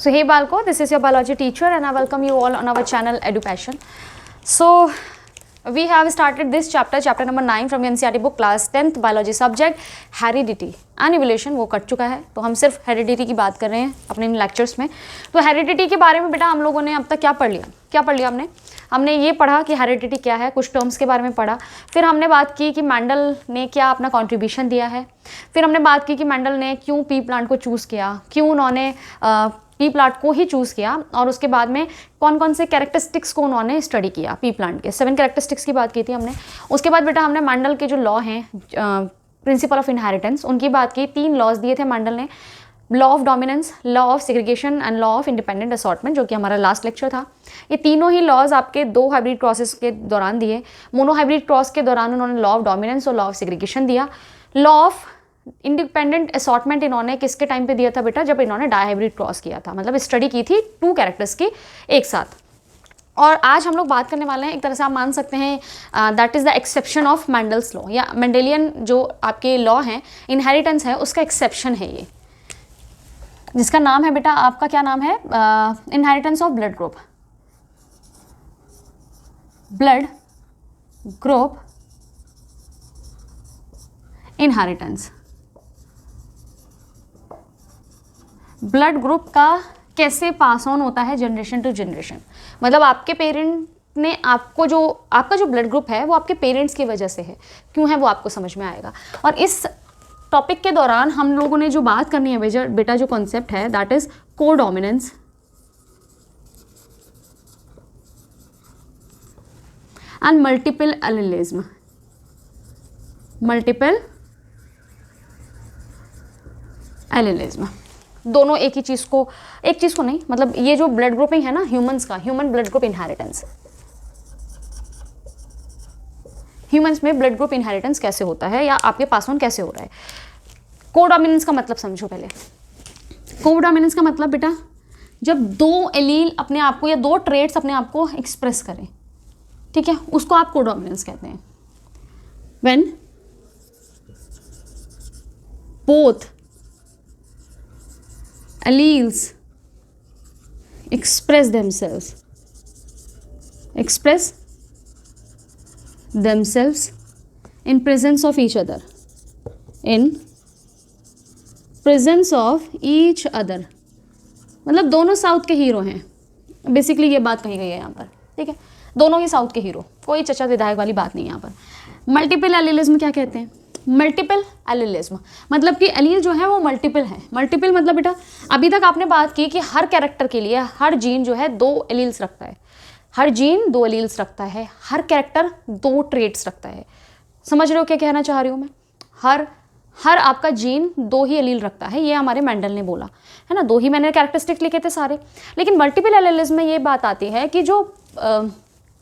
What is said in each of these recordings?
So hey Balko, this is your biology teacher and I welcome you all on our channel EduPassion. So we have started this chapter number 9 from NCERT book class 10th biology subject heredity and evolution. वो cut चुका है तो हम सिर्फ heredity की बात कर रहे हैं अपने इन लेक्चर्स में. तो हेरिडिटी के बारे में बेटा हम लोगों ने अब तक क्या पढ़ लिया हमने ये पढ़ा कि हेरिडिटी क्या है, कुछ टर्म्स के बारे में पढ़ा. फिर हमने बात की कि मैंडल ने क्या अपना कंट्रीब्यूशन दिया है. फिर हमने बात की कि मैंडल ने क्यों पी प्लांट को चूज़ किया, क्यों उन्होंने पी प्लांट को ही चूज़ किया, और उसके बाद में कौन कौन से कैरेक्टरिस्टिक्स को उन्होंने स्टडी किया. पी प्लांट के 7 कैरेक्टरिस्टिक्स की बात की थी हमने. उसके बाद बेटा हमने मैंडल के जो लॉ हैं, प्रिंसिपल ऑफ इनहेरिटेंस, उनकी बात की. 3 लॉज दिए थे मैंडल ने, law of dominance, law of segregation and law of independent assortment, जो कि हमारा लास्ट लेक्चर था. ये तीनों ही लॉज आपके 2 हाइब्रिड क्रॉसेस के दौरान दिए. मोनो हाइब्रिड क्रॉस के दौरान उन्होंने लॉ ऑफ डोमिनेंस और लॉ ऑफ सेग्रीगेशन दिया. लॉ ऑफ इंडिपेंडेंट असॉर्टमेंट इन्होंने किसके टाइम पे दिया था बेटा, जब इन्होंने डायहाइब्रिड क्रॉस किया था, मतलब स्टडी की थी 2 कैरेक्टर्स की एक साथ. और आज हम लोग बात करने वाले हैं, एक तरह से आप मान सकते हैं that is the exception of Mendel's law, या मेंडेलियन जो आपके लॉ हैं, इनहेरिटेंस है, उसका एक्सेप्शन है ये, जिसका नाम है बेटा आपका क्या नाम है, inheritance of blood group. Blood group inheritance. Blood group का कैसे पास ऑन होता है जनरेशन टू जनरेशन, मतलब आपके पेरेंट ने आपको जो आपका जो ब्लड ग्रुप है वो आपके पेरेंट्स की वजह से है, क्यों है वो आपको समझ में आएगा. और इस टॉपिक के दौरान हम लोगों ने जो बात करनी है बेटा जो कॉन्सेप्ट है that is codominance and multiple allelism. Multiple allelism दोनों एक चीज़ को नहीं, मतलब ये जो ब्लड ग्रुपिंग है ना ह्यूमंस का, human blood group inheritance, humans में ब्लड ग्रुप इनहेरिटेंस कैसे होता है या आपके पास ऑन कैसे हो रहा है. कोडोमिनेंस का मतलब समझो पहले. कोडोमिनेंस का मतलब बेटा जब 2 एलील अपने आप को या 2 ट्रेट्स अपने आप को एक्सप्रेस करें, ठीक है, उसको आप कोडोमिनेंस कहते हैं. When both alleles express themselves in presence of each other, मतलब दोनों साउथ के हीरो हैं बेसिकली, ये बात कही गई है यहाँ पर, ठीक है, दोनों ही साउथ के हीरो, कोई चचा विधायक वाली बात नहीं है यहाँ पर. मल्टीपल एलिलिज्म क्या कहते हैं, मल्टीपल एलिलिज्म मतलब कि एलील जो है वो मल्टीपल है. मल्टीपल मतलब बेटा अभी तक आपने बात की कि हर कैरेक्टर के लिए हर जीन जो है 2 एलील्स रखता है, हर जीन 2 एलील्स रखता है, हर कैरेक्टर 2 ट्रेट्स रखता है. समझ रहे हो क्या कहना चाह रही हूँ मैं. हर आपका जीन 2 ही एलील रखता है, ये हमारे मैंडल ने बोला है ना. 2 ही मैंने कैरेक्टरिस्टिक लिखे थे सारे. लेकिन मल्टीपल एलिलिज्म में ये बात आती है कि जो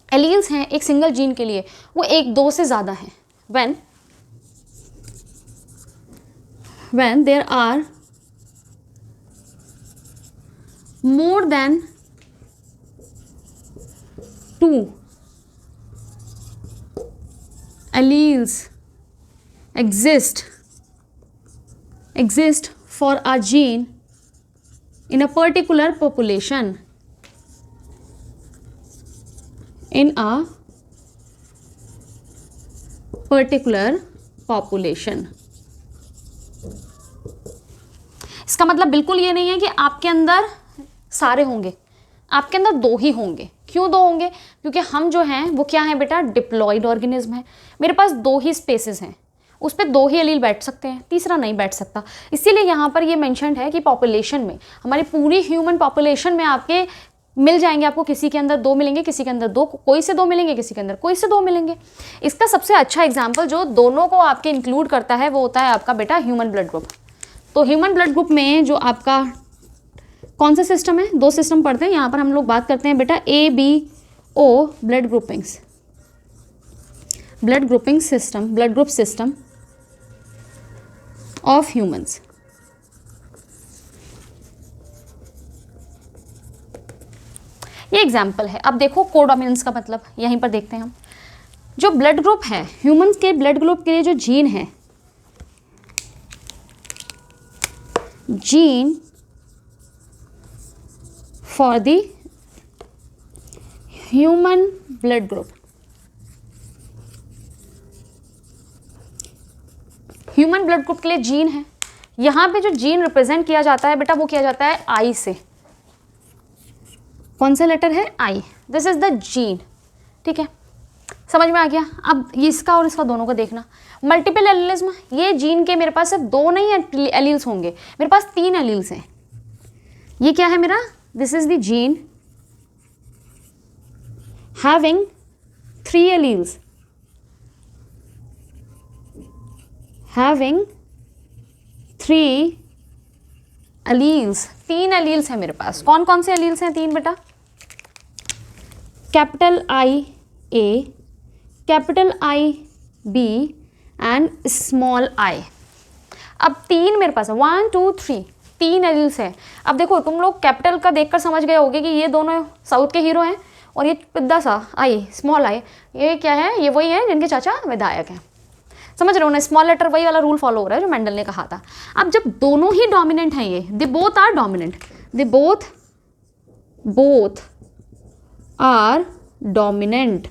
एलील्स हैं एक सिंगल जीन के लिए वो 1-2 से ज़्यादा हैं. when there are more than 2 alleles exist for a gene in a particular population, इसका मतलब बिल्कुल ये नहीं है कि आपके अंदर सारे होंगे, आपके अंदर 2 ही होंगे. क्यों 2 होंगे, क्योंकि हम जो हैं वो क्या है बेटा, डिप्लॉयड ऑर्गेनिज्म है. मेरे पास 2 ही स्पेसेस हैं, उस पर 2 ही एलील बैठ सकते हैं, तीसरा नहीं बैठ सकता. इसीलिए यहाँ पर ये मेंशन्ड है कि पॉपुलेशन में, हमारी पूरी ह्यूमन पॉपुलेशन में आपके मिल जाएंगे, आपको किसी के अंदर 2 मिलेंगे, किसी के अंदर 2, कोई से 2 मिलेंगे, किसी के अंदर कोई से 2 मिलेंगे. इसका सबसे अच्छा एग्जाम्पल जो दोनों को आपके इंक्लूड करता है वो होता है आपका बेटा ह्यूमन ब्लड ग्रुप. तो ह्यूमन ब्लड ग्रुप में जो आपका कौन सा सिस्टम है, 2 सिस्टम पढ़ते हैं यहाँ पर हम लोग. बात करते हैं बेटा ABO blood groupings, blood grouping system, blood group system of humans. ये एग्जाम्पल है. अब देखो कोडोमिनेंस का मतलब यहीं पर देखते हैं हम. जो ब्लड ग्रुप है, ह्यूमंस के ब्लड ग्रुप के लिए जो जीन है, gene for the human blood group. Human blood group के लिए जीन है। यहाँ पे जो जीन रिप्रेजेंट किया जाता है बेटा वो किया जाता है आई से। कौन सा लेटर है? I. This is the gene. ठीक है, समझ में आ गया। अब इसका और इसका दोनों को देखना। मल्टीपल एलिलिज्म, ये जीन के मेरे पास सिर्फ 2 नहीं एलील्स होंगे, मेरे पास 3 एलील्स हैं। ये क्या है मेरा? This is the gene having 3 alleles, having 3 alleles. 3 alleles है मेरे पास। कौन कौन से एलील्स हैं? 3 बेटा। Capital I A, capital I B and small I. अब 3 मेरे पास है, 1 2 3, 3 एलील्स है। अब देखो तुम लोग कैपिटल का देखकर समझ गए होगे कि ये दोनों साउथ के हीरो हैं और ये पिद्दा सा आई, स्मॉल आई, ये क्या है? ये वही है जिनके चाचा विधायक हैं। समझ रहे हो ना? स्मॉल लेटर वही वाला रूल फॉलो हो रहा है जो मेंडल ने कहा था। अब जब दोनों ही डोमिनेंट हैं, ये they both are dominant, they both are dominant,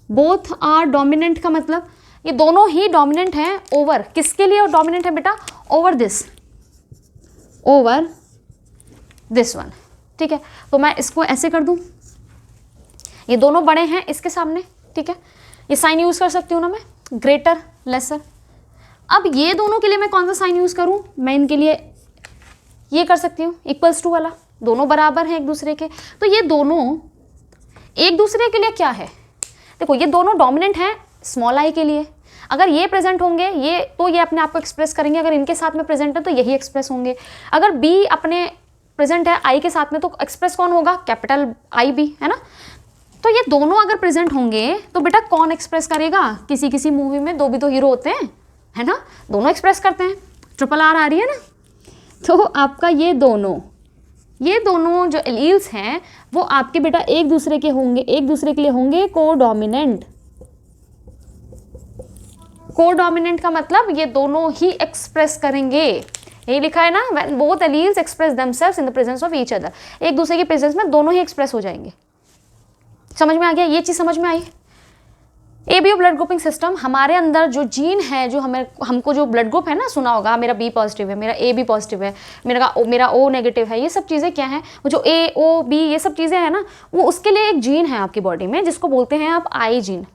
both are dominant का मतलब ये दोनों ही डोमिनेंट हैं ओवर, किसके लिए डोमिनेंट है बेटा? Over this one. ठीक है, तो मैं इसको ऐसे कर दूं, ये दोनों बड़े हैं इसके सामने। ठीक है, ये साइन यूज कर सकती हूँ ना मैं, ग्रेटर लेसर। अब ये दोनों के लिए मैं कौन सा साइन यूज करूं? मैं इनके लिए ये कर सकती हूँ इक्वल्स टू वाला, दोनों बराबर हैं एक दूसरे के। तो ये दोनों एक दूसरे के लिए क्या है? देखो ये दोनों डोमिनेंट हैं स्मॉल आई के लिए। अगर ये प्रेजेंट होंगे ये तो ये अपने आप को एक्सप्रेस करेंगे, अगर इनके साथ में प्रेजेंट है तो यही एक्सप्रेस होंगे। अगर बी अपने प्रेजेंट है आई के साथ में तो एक्सप्रेस कौन होगा? कैपिटल आई बी, है ना? तो ये दोनों अगर प्रेजेंट होंगे तो बेटा कौन एक्सप्रेस करेगा? किसी किसी मूवी में 2 भी तो हीरो होते हैं, है ना? दोनों एक्सप्रेस करते हैं। ट्रिपल आर आ रही है ना? तो आपका ये दोनों जो एलील्स हैं वो आपके बेटा एक दूसरे के होंगे, एक दूसरे के लिए होंगे कोडोमिनेंट। कोडोमिनेंट का मतलब ये दोनों ही एक्सप्रेस करेंगे। यही लिखा है ना, when both alleles express themselves in the presence of each other. एक दूसरे के प्रेजेंस में दोनों ही एक्सप्रेस हो जाएंगे। समझ में आ गया? ये चीज़ समझ में आई? एबीओ ब्लड ग्रुपिंग सिस्टम, हमारे अंदर जो जीन है, जो हमको जो ब्लड ग्रुप है ना, सुना होगा मेरा बी पॉजिटिव है, मेरा ए बी पॉजिटिव है, मेरा ओ नेगेटिव है, ये सब चीज़ें क्या हैं? वो जो ए ओ बी ये सब चीज़ें हैं ना, वो उसके लिए एक जीन है आपकी बॉडी में जिसको बोलते हैं आप आई जीन।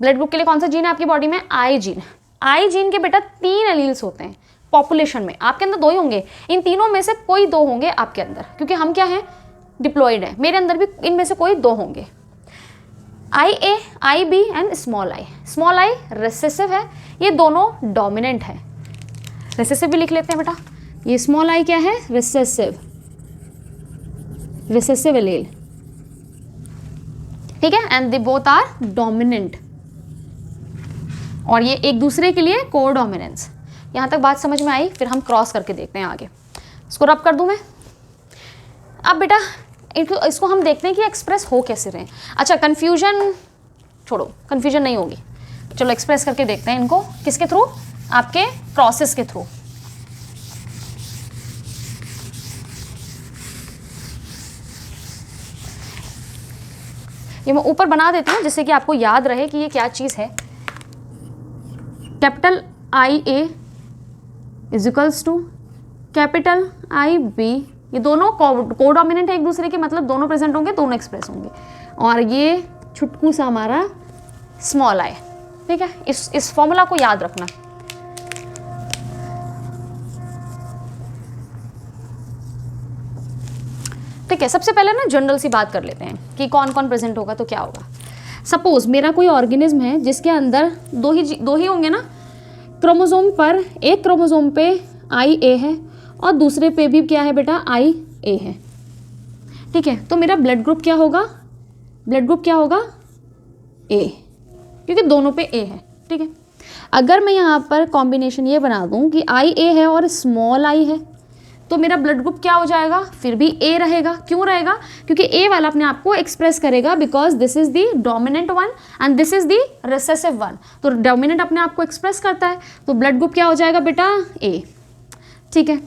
ब्लड ग्रुप के लिए कौन सा जीन है आपकी बॉडी में? आई जीन। आई जीन के बेटा 3 एलील्स होते हैं पॉपुलेशन में। आपके अंदर 2 ही होंगे, इन तीनों में से कोई 2 होंगे आपके अंदर, क्योंकि हम क्या हैं? डिप्लॉयड है। मेरे अंदर भी इनमें से कोई 2 होंगे, I A, I B and small I. Small I recessive है, ये दोनों डोमिनेंट है। रिसेसिव भी लिख लेते हैं बेटा। ये स्मॉल आई क्या है? Recessive allele. ठीक है, and they both are dominant, और ये एक दूसरे के लिए कोडोमिनेंस। यहाँ तक बात समझ में आई? फिर हम क्रॉस करके देखते हैं आगे। इसको रब कर दूं मैं। अब बेटा इसको हम देखते हैं कि एक्सप्रेस हो कैसे रहे हैं। अच्छा, कन्फ्यूजन छोड़ो, कन्फ्यूजन नहीं होगी। चलो एक्सप्रेस करके देखते हैं इनको, किसके थ्रू? आपके क्रॉसेस के थ्रू। ये मैं ऊपर बना देती हूँ जिससे कि आपको याद रहे कि ये क्या चीज़ है। Capital I A is equals to capital I B. ये दोनों कोडोमिनेंट है एक दूसरे के, मतलब दोनों प्रेजेंट होंगे, दोनों एक्सप्रेस होंगे। और ये छुटकू सा हमारा स्मॉल आई। ठीक है, इस फॉर्मूला को याद रखना। ठीक है, सबसे पहले ना जनरल सी बात कर लेते हैं कि कौन कौन प्रेजेंट होगा तो क्या होगा। सपोज मेरा कोई ऑर्गेनिज्म है जिसके अंदर दो ही होंगे ना क्रोमोसोम पर। एक क्रोमोसोम पे आई ए है और दूसरे पे भी क्या है बेटा? आई ए है। ठीक है, तो मेरा ब्लड ग्रुप क्या होगा? ब्लड ग्रुप क्या होगा? ए, क्योंकि दोनों पे ए है। ठीक है, अगर मैं यहाँ पर कॉम्बिनेशन ये बना दूँ कि आई ए है और स्मॉल आई है, तो मेरा ब्लड ग्रुप क्या हो जाएगा? फिर भी ए रहेगा। क्यों रहेगा? क्योंकि ए वाला अपने आप को एक्सप्रेस करेगा, because this is the dominant one and this is the recessive one. तो डोमिनेंट अपने आप को एक्सप्रेस करता है, तो ब्लड ग्रुप क्या हो जाएगा बेटा? ए। ठीक है,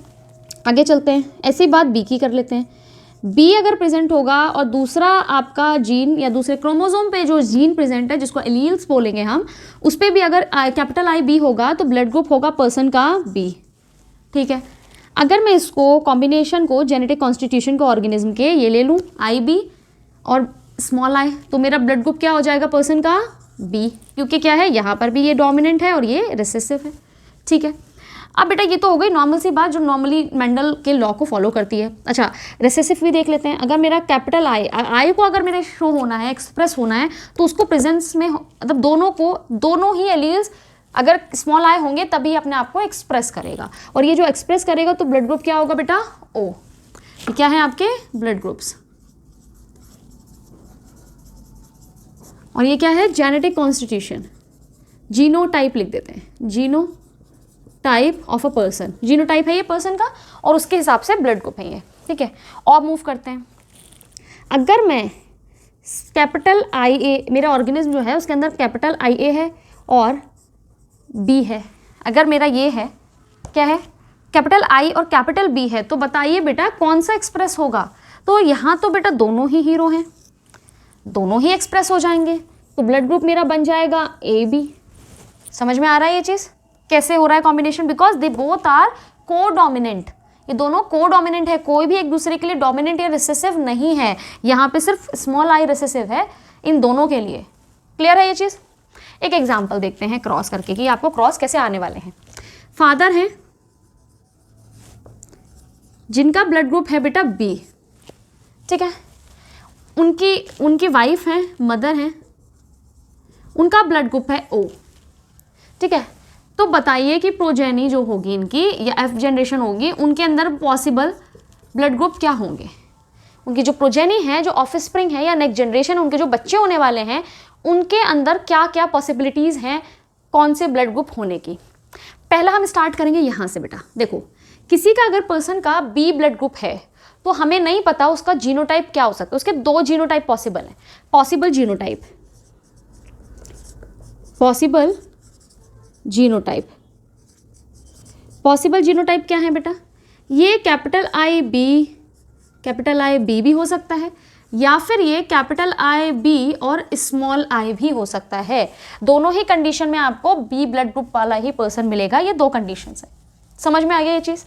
आगे चलते हैं। ऐसी बात बी की कर लेते हैं। बी अगर प्रेजेंट होगा और दूसरा आपका जीन या दूसरे क्रोमोसोम पे जो जीन प्रेजेंट है जिसको एलील्स बोलेंगे हम, उस पर भी अगर कैपिटल आई बी होगा तो ब्लड ग्रुप होगा पर्सन का बी। ठीक है, अगर मैं इसको कॉम्बिनेशन को जेनेटिक कॉन्स्टिट्यूशन को ऑर्गेनिज्म के ये ले लूँ आई बी और स्मॉल आई, तो मेरा ब्लड ग्रुप क्या हो जाएगा पर्सन का बी, क्योंकि क्या है यहाँ पर भी ये डोमिनेंट है और ये रिसेसिव है। ठीक है, अब बेटा ये तो हो गई नॉर्मल सी बात जो नॉर्मली मेंडल के लॉ को फॉलो करती है। अच्छा, रिसेसिव भी देख लेते हैं। अगर मेरा कैपिटल आई को अगर मेरे शो होना है, एक्सप्रेस होना है, तो उसको प्रेजेंस में मतलब दोनों ही एलील्स अगर स्मॉल आई होंगे तभी अपने आप को एक्सप्रेस करेगा, और ये जो एक्सप्रेस करेगा तो ब्लड ग्रुप क्या होगा बेटा ओ। ये क्या है आपके ब्लड ग्रुप्स, और ये क्या है जेनेटिक कॉन्स्टिट्यूशन, जीनोटाइप लिख देते हैं, genotype of a person, genotype है ये पर्सन का और उसके हिसाब से ब्लड ग्रुप है ये। ठीक है, और मूव करते हैं। अगर मैं कैपिटल आई ए, मेरा ऑर्गेनिज्म जो है उसके अंदर कैपिटल आई ए है और बी है, अगर मेरा ये है क्या है कैपिटल आई और कैपिटल बी है, तो बताइए बेटा कौन सा एक्सप्रेस होगा। तो यहाँ तो बेटा दोनों ही हीरो हैं, दोनों ही एक्सप्रेस हो जाएंगे, तो ब्लड ग्रुप मेरा बन जाएगा ए बी। समझ में आ रहा है ये चीज़ कैसे हो रहा है combination, because they both are codominant, ये दोनों को डोमिनेंट है, कोई भी एक दूसरे के लिए डोमिनेंट या रिसेसिव नहीं है, यहाँ पे सिर्फ स्मॉल आई रिसेसिव है इन दोनों के लिए। क्लियर है ये चीज़। एक एग्जाम्पल देखते हैं क्रॉस करके कि आपको क्रॉस कैसे आने वाले हैं। फादर हैं जिनका ब्लड ग्रुप है बेटा बी, ठीक है, उनकी वाइफ है, मदर हैं, उनका ब्लड ग्रुप है ओ। ठीक है, तो बताइए कि प्रोजेनी जो होगी इनकी या एफ जनरेशन होगी, उनके अंदर पॉसिबल ब्लड ग्रुप क्या होंगे। उनकी जो प्रोजेनी है, जो ऑफस्प्रिंग है या नेक्स्ट जनरेशन, उनके जो बच्चे होने वाले हैं, उनके अंदर क्या क्या पॉसिबिलिटीज़ हैं कौन से ब्लड ग्रुप होने की। पहला हम स्टार्ट करेंगे यहाँ से बेटा। देखो, किसी का अगर पर्सन का बी ब्लड ग्रुप है तो हमें नहीं पता उसका जीनोटाइप क्या हो सकता है। उसके दो जीनोटाइप पॉसिबल हैं। पॉसिबल जीनोटाइप क्या है बेटा, ये कैपिटल आई बी भी हो सकता है, या फिर ये कैपिटल आई बी और स्मॉल आई भी हो सकता है। दोनों ही कंडीशन में आपको बी ब्लड ग्रुप वाला ही पर्सन मिलेगा। ये दो कंडीशंस है। समझ में आ गया ये चीज़।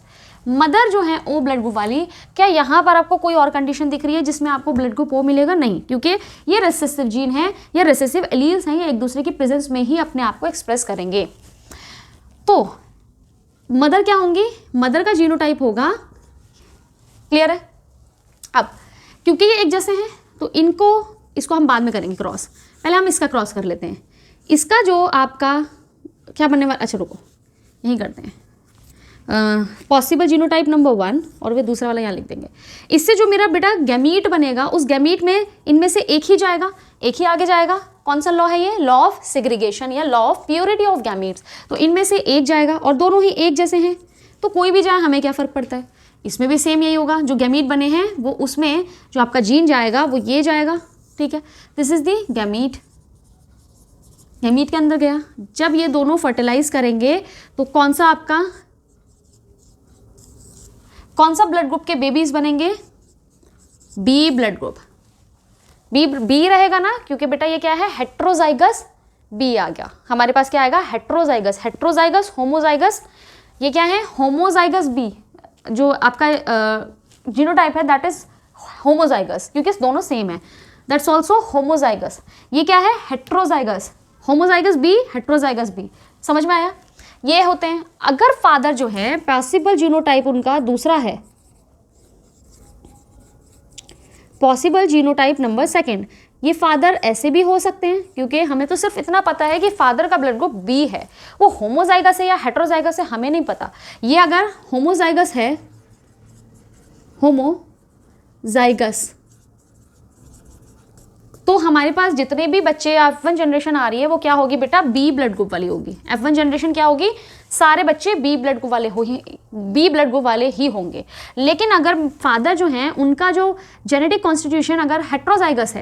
मदर जो है ओ ब्लड ग्रुप वाली, क्या यहाँ पर आपको कोई और कंडीशन दिख रही है जिसमें आपको ब्लड ग्रुप ओ मिलेगा? नहीं, क्योंकि ये रिसेसिव जीन है या रिसेसिव एलील्स हैं, ये एक दूसरे की प्रेजेंस में ही अपने आप को एक्सप्रेस करेंगे। तो मदर क्या होंगी, मदर का जीनोटाइप होगा, क्लियर है। अब क्योंकि ये एक जैसे हैं तो इसको हम बाद में करेंगे क्रॉस, पहले हम इसका क्रॉस कर लेते हैं। इसका जो आपका क्या बनने वाला, अच्छा रुको यहीं करते हैं, पॉसिबल जीनोटाइप नंबर 1 और वे दूसरा वाला यहाँ लिख देंगे। इससे जो मेरा बेटा गैमीट बनेगा, उस गैमीट में इनमें से एक ही जाएगा, एक ही आगे जाएगा। कौन सा लॉ है ये? लॉ ऑफ सेग्रीगेशन या law of purity of gametes. तो इनमें से एक जाएगा और दोनों ही एक जैसे हैं तो कोई भी जाए हमें क्या फ़र्क पड़ता है। इसमें भी सेम यही होगा, जो गैमीट बने हैं वो उसमें जो आपका जीन जाएगा वो ये जाएगा। ठीक है, this is the gamete, gamete के अंदर गया। जब ये दोनों फर्टिलाइज करेंगे तो कौन सा ब्लड ग्रुप के बेबीज बनेंगे? B blood group. बी रहेगा ना, क्योंकि बेटा ये क्या है, हेट्रोजाइगस बी आ गया हमारे पास। क्या आएगा? Heterozygous homozygous. ये क्या है? Homozygous B. जो आपका जीनोटाइप है दैट इज होमोजाइगस, क्योंकि दोनों सेम है, दैट्स ऑल्सो होमोजाइगस। ये क्या है? Heterozygous, homozygous B, heterozygous B. समझ में आया? ये होते हैं। अगर फादर जो है पॉसिबल जीनोटाइप उनका दूसरा है, पॉसिबल जीनोटाइप नंबर 2, ये फादर ऐसे भी हो सकते हैं, क्योंकि हमें तो सिर्फ इतना पता है कि फादर का ब्लड ग्रुप बी है। वो होमोजाइगस है या हेट्रोजाइगस है हमें नहीं पता। ये अगर होमोजाइगस है, होमोजाइगस, तो हमारे पास जितने भी बच्चे F1 जनरेशन आ रही है वो क्या होगी बेटा? बी ब्लड ग्रुप वाली होगी। F1 जनरेशन क्या होगी? सारे बच्चे बी ब्लड ग्रुप वाले ही होंगे। लेकिन अगर फादर जो हैं उनका जो जेनेटिक कॉन्स्टिट्यूशन अगर हेट्रोजाइगस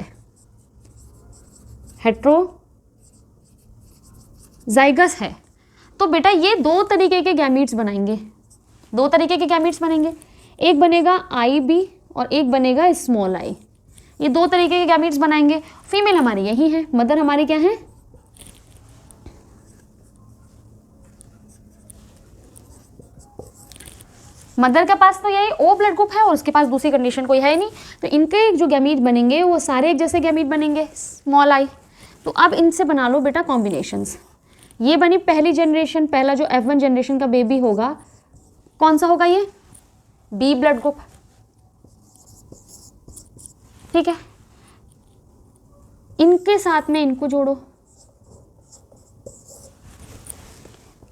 है तो बेटा ये दो तरीके के गैमीट्स बनेंगे। एक बनेगा आई बी और एक बनेगा स्मॉल आई। ये दो तरीके के गैमीट्स बनाएंगे। फीमेल हमारी यही है, मदर हमारी क्या है, मदर के पास तो यही ओ ब्लड ग्रुप है और उसके पास दूसरी कंडीशन कोई है नहीं, तो इनके जो गैमीट बनेंगे वो सारे एक जैसे गैमीट बनेंगे स्मॉल आई। तो अब इनसे बना लो बेटा कॉम्बिनेशंस। ये बनी पहली जनरेशन, पहला जो F1 जनरेशन का बेबी होगा कौन सा होगा, ये बी ब्लड ग्रुप, ठीक है। इनके साथ में इनको जोड़ो,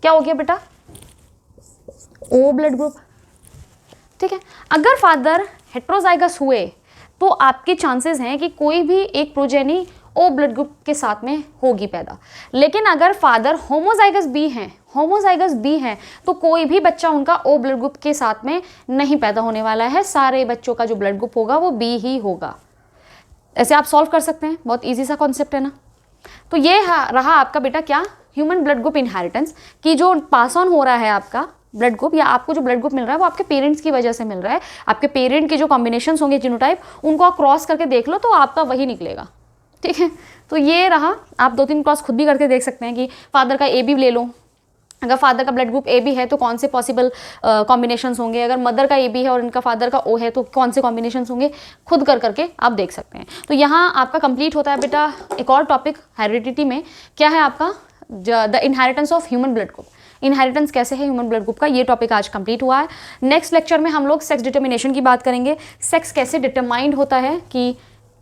क्या हो गया बेटा, ओ ब्लड ग्रुप, ठीक है। अगर फादर हेट्रोजाइगस हुए तो आपके चांसेस हैं कि कोई भी एक प्रोजेनी ओ ब्लड ग्रुप के साथ में होगी पैदा। लेकिन अगर फादर होमोजाइगस बी हैं तो कोई भी बच्चा उनका ओ ब्लड ग्रुप के साथ में नहीं पैदा होने वाला है। सारे बच्चों का जो ब्लड ग्रुप होगा वो बी ही होगा। ऐसे आप सॉल्व कर सकते हैं, बहुत इजी सा कॉन्सेप्ट है ना। तो ये रहा आपका बेटा क्या, ह्यूमन ब्लड ग्रुप इनहेरिटेंस की जो पास ऑन हो रहा है आपका ब्लड ग्रुप, या आपको जो ब्लड ग्रुप मिल रहा है वो आपके पेरेंट्स की वजह से मिल रहा है। आपके पेरेंट के जो कॉम्बिनेशंस होंगे जीनोटाइप, उनको आप क्रॉस करके देख लो तो आपका वही निकलेगा, ठीक है। तो ये रहा, आप 2-3 क्रॉस खुद भी करके देख सकते हैं कि फादर का ए बी ले लो, अगर फादर का ब्लड ग्रुप ए बी है तो कौन से पॉसिबल कॉम्बिनेशंस होंगे, अगर मदर का ए बी है और इनका फादर का ओ है तो कौन से कॉम्बिनेशंस होंगे, खुद कर करके आप देख सकते हैं। तो यहाँ आपका कंप्लीट होता है बेटा एक और टॉपिक हेरिडिटी में, क्या है आपका the inheritance of human blood group. Inheritance कैसे है ह्यूमन ब्लड ग्रुप का, ये टॉपिक आज कंप्लीट हुआ है। नेक्स्ट लेक्चर में हम लोग सेक्स डिटर्मिनेशन की बात करेंगे, सेक्स कैसे डिटरमाइंड होता है कि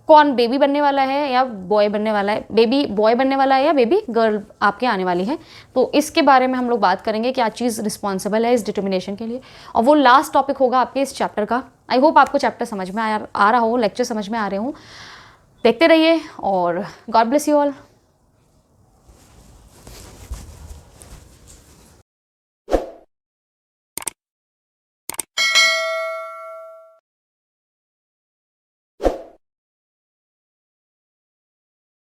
कौन बेबी बनने वाला है या बॉय बनने वाला है, बेबी बॉय बनने वाला है या बेबी गर्ल आपके आने वाली है। तो इसके बारे में हम लोग बात करेंगे, क्या चीज़ रिस्पॉन्सिबल है इस डिटर्मिनेशन के लिए, और वो लास्ट टॉपिक होगा आपके इस चैप्टर का। आई होप आपको चैप्टर समझ में आ रहा हो, लेक्चर समझ में आ रहे हो। देखते रहिए और गॉड ब्लेस यू ऑल।